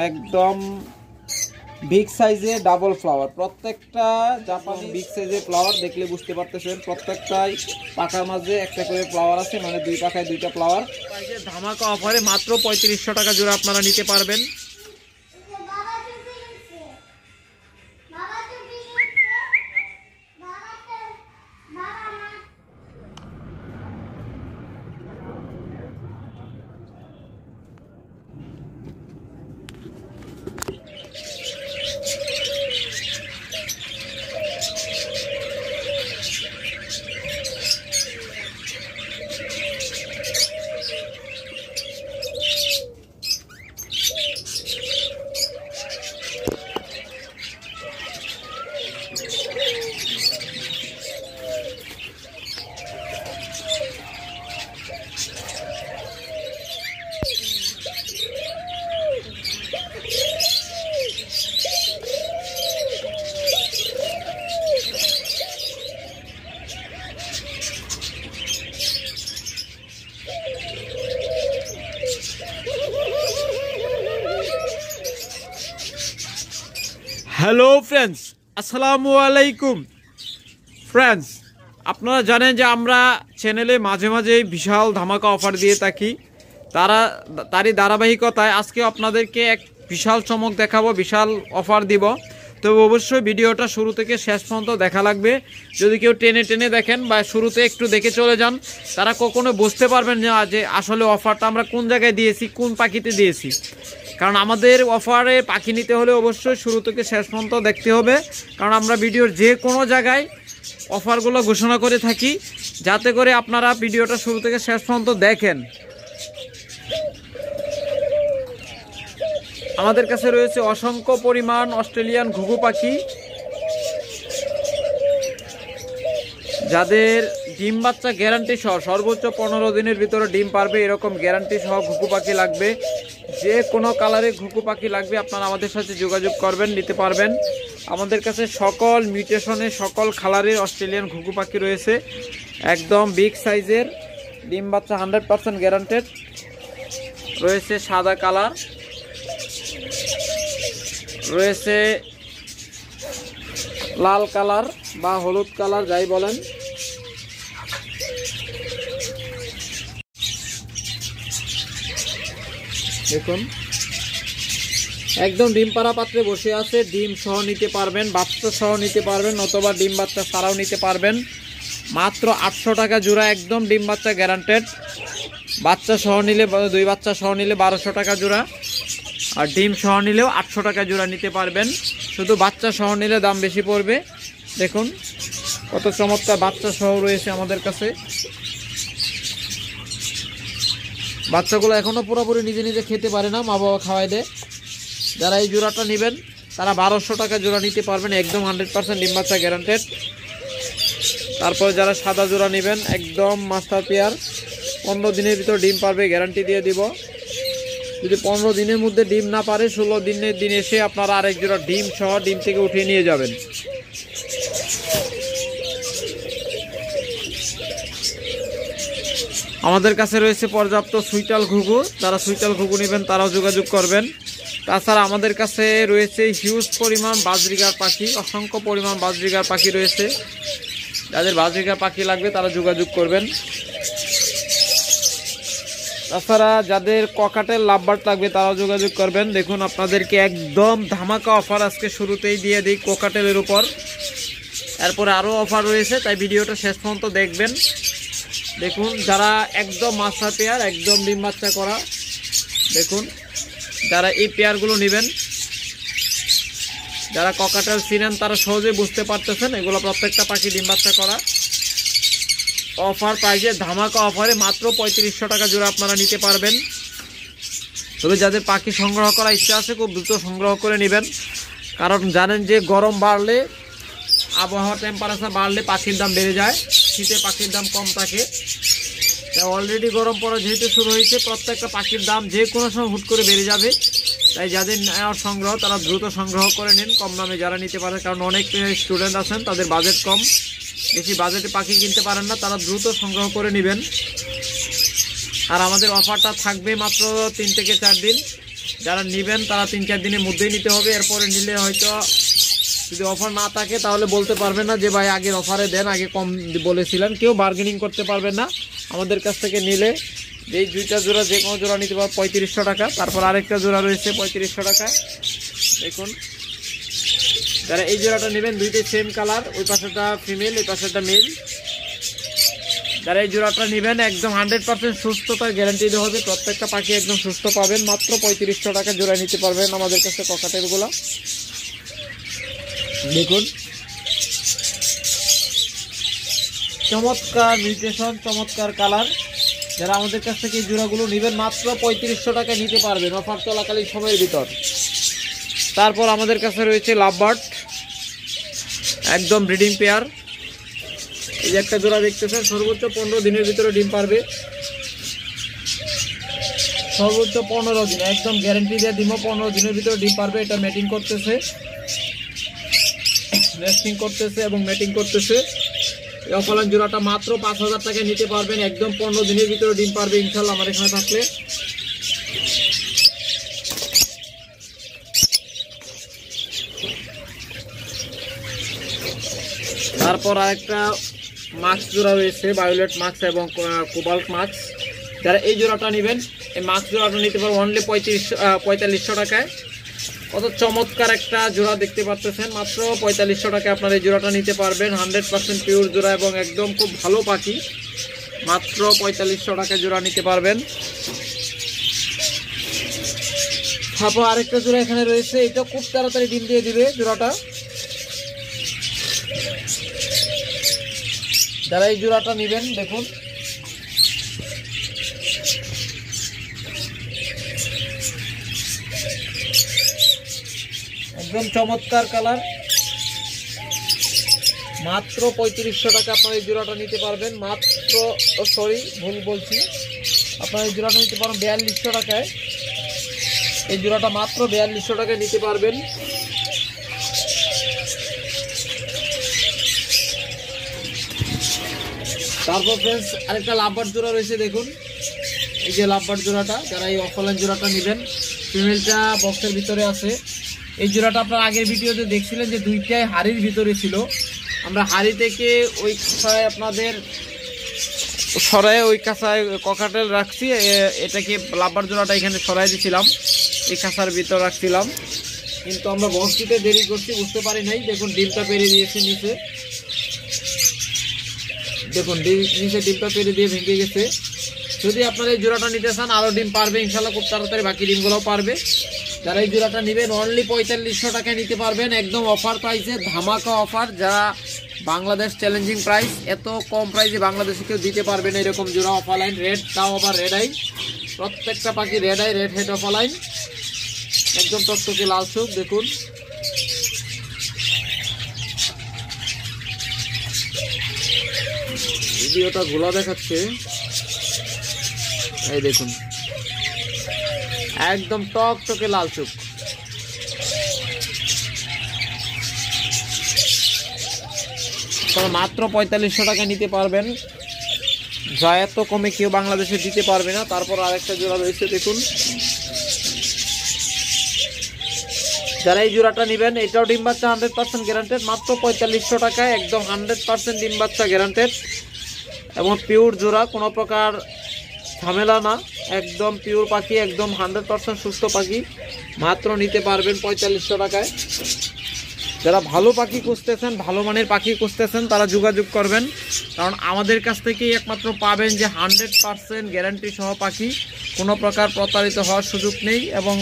একদম বিগ সাইজে double flower, প্রত্যেকটা জাপানি বিগ সাইজে ফ্লাওয়ার দেখলে বুঝতে পারতেছেন। প্রত্যেকটাই পাখার মাঝে একটা করে ফ্লাওয়ার আছে, মানে দুই পাখায় দুইটা ফ্লাওয়ার। ধামাকা অফারে মাত্র 3500 টাকা জোড়া আপনারা নিতে পারবেন। হ্যালো ফ্রেন্ডস, আসসালামু আলাইকুম। ফ্রেন্ডস, আপনারা জানেন যে আমরা চ্যানেলে মাঝে মাঝে বিশাল ধামাকা অফার দিয়ে থাকি। তারই ধারাবাহিকতায় আজকে আপনাদেরকে এক বিশাল চমক দেখাবো, বিশাল অফার দিব। তবে অবশ্যই ভিডিওটা শুরু থেকে শেষ পর্যন্ত দেখা লাগবে। যদি কেউ টেনে টেনে দেখেন বা শুরুতে একটু দেখে চলে যান, তারা কখনো বুঝতে পারবেন না যে আসলে অফারটা আমরা কোন জায়গায় দিয়েছি, কোন পাখিতে দিয়েছি। কারণ আমাদের অফারে পাখি নিতে হলে অবশ্যই শুরু থেকে শেষ পর্যন্ত দেখতে হবে। কারণ আমরা ভিডিওর যে কোনো জায়গায় অফারগুলো ঘোষণা করে থাকি, যাতে করে আপনারা ভিডিওটা শুরু থেকে শেষ পর্যন্ত দেখেন। আমাদের কাছে রয়েছে অসংখ্য পরিমাণ অস্ট্রেলিয়ান ঘুঘু পাখি, যাদের ডিম বাচ্চা গ্যারান্টি সহ সর্বোচ্চ 15 দিনের ভিতরে ডিম পারবে এরকম গ্যারান্টি সহ ঘুঘু পাখি লাগবে। যে কোনো কালারের ঘুঘু পাখি লাগবে আপনারা আমাদের সাথে যোগাযোগ করবেন, নিতে পারবেন। আমাদের কাছে সকল মিউটেশনে সকল কালারের অস্ট্রেলিয়ান ঘুঘু পাখি রয়েছে, একদম বিগ সাইজের, ডিম বাচ্চা 100% গ্যারান্টেড রয়েছে। সাদা কালার রয়েছে, লাল কালার বা হলুদ কালার যাই বলেন। দেখুন একদম ডিম পাড়া পাত্রে বসে আছে, ডিম সহ নিতে পারবেন, বাচ্চা সহ নিতে পারবেন, অথবা ডিম বাচ্চা ছাড়াও নিতে পারবেন। মাত্র 800 টাকা জোড়া, একদম ডিম বাচ্চা গ্যারান্টেড। বাচ্চা সহ নিলে, দুই বাচ্চা সহ নিলে 1200 টাকা জোড়া, আর ডিম সহ নিলেও 800 টাকা জোড়া নিতে পারবেন। শুধু বাচ্চা সহ নিলে দাম বেশি পড়বে। দেখুন কত চমৎকার বাচ্চা সহ রয়েছে আমাদের কাছে। বাচ্চাগুলো এখনো পুরোপুরি নিজে নিজে খেতে পারে না, মা বাবা খাওয়াই দেয়। যারা এই জোড়াটা নেবেন তারা 1200 টাকা জোড়া নিতে পারবেন, একদম 100% ডিম বাচ্চা গ্যারান্টেড। তারপর যারা সাদা জোড়া নেবেন, একদম মাস্টার পেয়ার, 15 দিনের ভিতর ডিম পারবে গ্যারান্টি দিয়ে দিব। যদি 15 দিনের মধ্যে ডিম না পারে, 16 দিনের দিন এসে আপনারা আরেক জোড়া ডিম সহ ডিম থেকে উঠিয়ে নিয়ে যাবেন। আমাদের কাছে রয়েছে পর্যাপ্ত সুইটাল ঘুঘু, যারা সুইটাল ঘুঘু নেবেন তারাও যোগাযোগ করবেন। তাছাড়া আমাদের কাছে রয়েছে হিউজ পরিমাণ বাজরিগার পাখি, অসংখ্য পরিমাণ বাজরিগার পাখি রয়েছে। যাদের বাজরিগার পাখি লাগবে তারা যোগাযোগ করবেন। তাছাড়া যাদের ককাটেল লাভবার্ড লাগবে তারাও যোগাযোগ করবেন। দেখুন আপনাদেরকে একদম ধামাকা অফার আজকে শুরুতেই দিয়ে দিই ককাটেলের উপর। এরপরে আরও অফার রয়েছে, তাই ভিডিওটা শেষ পর্যন্ত দেখবেন। দেখুন যারা একদম মাস্টার পেয়ার, একদম ডিম বাচ্চা করা, দেখুন যারা এই পেয়ারগুলো নেবেন, যারা ককাটেল চিনেন তারা সহজে বুঝতে পারতেছেন এগুলো প্রত্যেকটা পাখি ডিম বাচ্চা করা। অফার প্রাইসে ধামাকা অফারে মাত্র 3500 টাকা জোড়া আপনারা নিতে পারবেন। তবে যাদের পাখি সংগ্রহ করার ইচ্ছা আছে খুব দ্রুত সংগ্রহ করে নেবেন, কারণ জানেন যে গরম বাড়লে, আবহাওয়া টেম্পারেচার বাড়লে পাখির দাম বেড়ে যায়, শীতে পাখির দাম কম থাকে। অলরেডি গরম পড়া যেহেতু শুরু হয়েছে, প্রত্যেকটা পাখির দাম যে কোনো সময় হুট করে বেড়ে যাবে। তাই যাদের নেওয়ার সংগ্রহ তারা দ্রুত সংগ্রহ করে নিন, কম দামে যারা নিতে পারে। কারণ অনেক স্টুডেন্ট আছেন তাদের বাজেট কম, বেশি বাজেটে পাখি কিনতে পারেন না, তারা দ্রুত সংগ্রহ করে নেবেন। আর আমাদের অফারটা থাকবে মাত্র 3 থেকে 4 দিন। যারা নেবেন তারা 3-4 দিনের মধ্যেই নিতে হবে। এরপরে নিলে হয়তো যদি অফার না থাকে তাহলে বলতে পারবেন না যে ভাই আগের অফারে দেন, আগে কম বলেছিলেন। কেউ বার্গেনিং করতে পারবেন না আমাদের কাছ থেকে নিলে। এই দুইটা জোড়া যে কোনো জোড়া নিতে পারবে 3500 টাকা। তারপর আরেকটা জোড়া রয়েছে 3500 টাকায়। দেখুন যারা এই জোড়াটা নেবেন দুইটাই সেম কালার, ওই পাশেটা ফিমেল এই পাশেটা মেল। যারা এই জোড়াটা নেবেন একদম 100% সুস্থতা গ্যারান্টি দেওয়া হবে, প্রত্যেকটা পাখি একদম সুস্থ পাবেন। মাত্র 3500 টাকা জোড়া নিতে পারবেন আমাদের কাছে ককাটেলগুলো। দেখুন চমৎকার মিউটেশন, চমৎকার কালার। যারা আমাদের কাছ থেকে এই জোড়াগুলো নেবেন মাত্র 3500 টাকা নিতে পারবেন অফার চলাকালীন সময়ের ভিতর। তারপর আমাদের কাছে রয়েছে লাভবার্ড, একদম ব্রিডিং পেয়ার। এই যে একটা জোড়া দেখতেছেন, সর্বোচ্চ 15 দিনের ভিতরে ডিম পারবে, সর্বোচ্চ 15 দিন, একদম গ্যারান্টি দিয়ে দিব 15 দিনের ভিতরে ডিম পারবে। এটা ম্যাটিং করতেছে, নেস্টিং করতেছে এবং ম্যাটিং করতেছে। এই অফলাইন জোড়াটা মাত্র 5000 টাকায় নিতে পারবেন, একদম 15 দিনের ভিতরে ডিম পারবে ইনশাল্লাহ আমার এখানে থাকলে। তারপর আরেকটা মাস্ক জোড়া রয়েছে, ভায়োলেট মাস্ক এবং কোবাল্ট মাস্ক। যারা এই জোড়াটা নেবেন এই মাস্ক জোড়াটা নিতে পারবেন অনলি 4500 টাকায়। কত চমৎকার একটা জোড়া দেখতে পাচ্ছেন, মাত্র 4500 টাকায় আপনারা এই জোড়াটা নিতে পারবেন। 100% পিওর জোড়া এবং একদম খুব ভালো পাখি, মাত্র 4500 টাকায় জোড়া নিতে পারবেন। তারপর আরেকটা জোড়া এখানে রয়েছে, এটা খুব তাড়াতাড়ি ডিম দিয়ে দিবে জোড়াটা। যারা এই জোড়াটা নেবেন দেখুন একদম চমৎকার কালার, মাত্র 3500 টাকা আপনারা এই জোড়াটা নিতে পারবেন। মাত্র ভুল বলছি, আপনারা এই জোড়াটা নিতে পারেন 4200 টাকায়। এই জোড়াটা মাত্র 4200 টাকায় নিতে পারবেন। তারপর ফ্রেন্ডস আরেকটা লাভবার্ড জোড়া রয়েছে, দেখুন এই যে লাভবার্ড জোড়াটা। যারা এই অফলাইন জোড়াটা নেবেন, ফিমেলটা বক্সের ভিতরে আছে। এই জোড়াটা আপনারা আগের ভিডিওতে দেখছিলেন যে দুইটাই হাড়ির ভিতরে ছিল। আমরা হাড়ি থেকে ওই কাছায় আপনাদের সরায় ওই কাছায় ককাটেল রাখছি, এটাকে লাভবার্ড জোড়াটা এখানে সরাই দিয়েছিলাম, এই কাছার ভিতর রাখছিলাম। কিন্তু আমরা বক্স দিতে দেরি করছি, বুঝতে পারি নাই। দেখুন ডিমটা পেরে দিয়েছে নিচে, দেখুন নিচে ডিমটা পেরে দিয়ে ভেঙে গেছে। যদি আপনারা এই জোড়াটা নিতে চান আরও ডিম পারবে ইনশাল্লাহ, খুব তাড়াতাড়ি বাকি ডিমগুলোও পারবে। যারা এই জোড়াটা নেবেন অনলি 4500 টাকায় নিতে পারবেন, একদম অফার প্রাইসে, ধামাকা অফার, যা বাংলাদেশ চ্যালেঞ্জিং প্রাইস। এত কম প্রাইসে বাংলাদেশে কেউ দিতে পারবে না এরকম জোড়া অফলাইন। রেড, তাও আবার রেড আই, প্রত্যেকটা পাখি red eye, red head offline, একদম টকটকে লাল চোখ। দেখুন ভিডিওটা ঘোলা দেখাচ্ছে, এই দেখুন একদম টকটকে লাল চোখ। মাত্র 4500 টাকা নিতে পারবেন, যা এত কমে কেউ বাংলাদেশে দিতে পারবে না। তারপর আরেকটা জোড়া রয়েছে দেখুন, যারা এই জোড়াটা নেবেন এটাও ডিম বাচ্চা 100% গ্যারান্টেড, মাত্র 4500 টাকায়, একদম 100% ডিম বাচ্চা গ্যারান্টেড এবং পিওর জোড়া, কোনো প্রকার ঝামেলা না, একদম পিওর পাখি, একদম 100% সুস্থ পাখি, মাত্র নিতে পারবেন 4500 টাকায়। যারা ভালো পাখি খুঁজতেছেন, ভালো মানের পাখি খুঁজতেছেন তারা যোগাযোগ করবেন, কারণ আমাদের কাছ থেকেই একমাত্র পাবেন যে 100% গ্যারান্টি সহ পাখি, কোনো প্রকার প্রতারিত হওয়ার সুযোগ নেই। এবং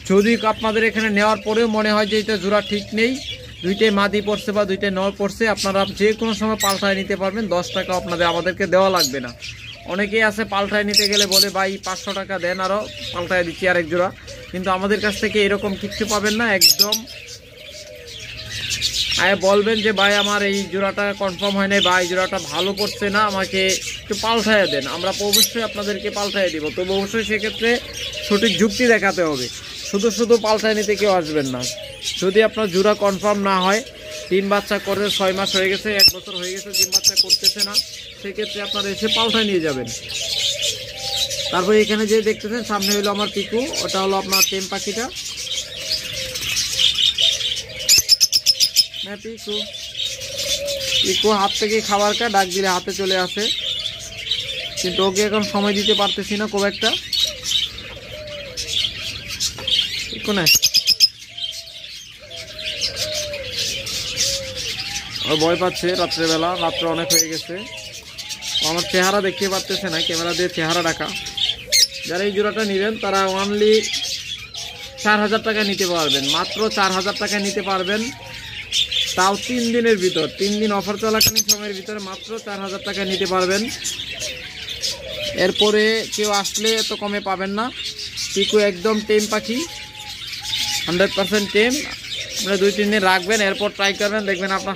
যদি আপনাদের এখানে নেওয়ার পরেও মনে হয় যে এটা জোড়া ঠিক নেই, দুইটাই মাদি পড়ছে বা দুইটাই নর পড়ছে, আপনারা যে কোনো সময় পাল্টায় নিতে পারবেন, 10 টাকা আমাদেরকে দেওয়া লাগবে না। অনেকেই আছে পাল্টায় নিতে গেলে বলে ভাই 500 টাকা দেন, আরও পাল্টায় দিচ্ছি আরেক জোড়া, কিন্তু আমাদের কাছ থেকে এরকম কিচ্ছু পাবেন না। একদম বলবেন যে ভাই আমার এই জোড়াটা কনফার্ম হয় নাই বা এই জোড়াটা ভালো পড়ছে না, আমাকে একটু পাল্টায় দেন, আমরা অবশ্যই আপনাদেরকে পাল্টায় দিব। তবে অবশ্যই সেক্ষেত্রে সঠিক যুক্তি দেখাতে হবে, শুধু শুধু পাল্টায় নিতে কেউ আসবেন না। যদি আপনার জোড়া কনফার্ম না হয়, ডিম বাচ্চা করে 6 মাস হয়ে গেছে, 1 বছর হয়ে গেছে, ডিম বাচ্চা করতেছে না, সেক্ষেত্রে আপনারা এসে পাল্টায় নিয়ে যাবেন। তারপরে এখানে যে দেখতেছেন সামনে হলো আমার পিকু, ওটা হলো আপনার টেম পাখিটা। পিকু পিকু হাত থেকে খাবার কা ডাক দিলে হাতে চলে আসে, কিন্তু ওকে এখন সময় দিতে পারতেছি না খুব একটা। পিকু না, ও ভয় পাচ্ছে রাত্রেবেলা, রাত্রে অনেক হয়ে গেছে। আমার চেহারা দেখতে পারতেছে না, ক্যামেরা দিয়ে চেহারা রাখা। যারা এই জোড়াটা নেবেন তারা অনলি 4000 টাকা নিতে পারবেন, মাত্র 4000 টাকা নিতে পারবেন, তাও 3 দিনের ভিতর। 3 দিন অফার চলাকালীন সময়ের ভিতরে মাত্র 4000 টাকা নিতে পারবেন। এরপরে কেউ আসলে এত কমে পাবেন না। পিকু একদম টেম পাখি, 100% টেম। আপনারা 2-3 দিন রাখবেন, এরপর ট্রাই করবেন, দেখবেন আপনার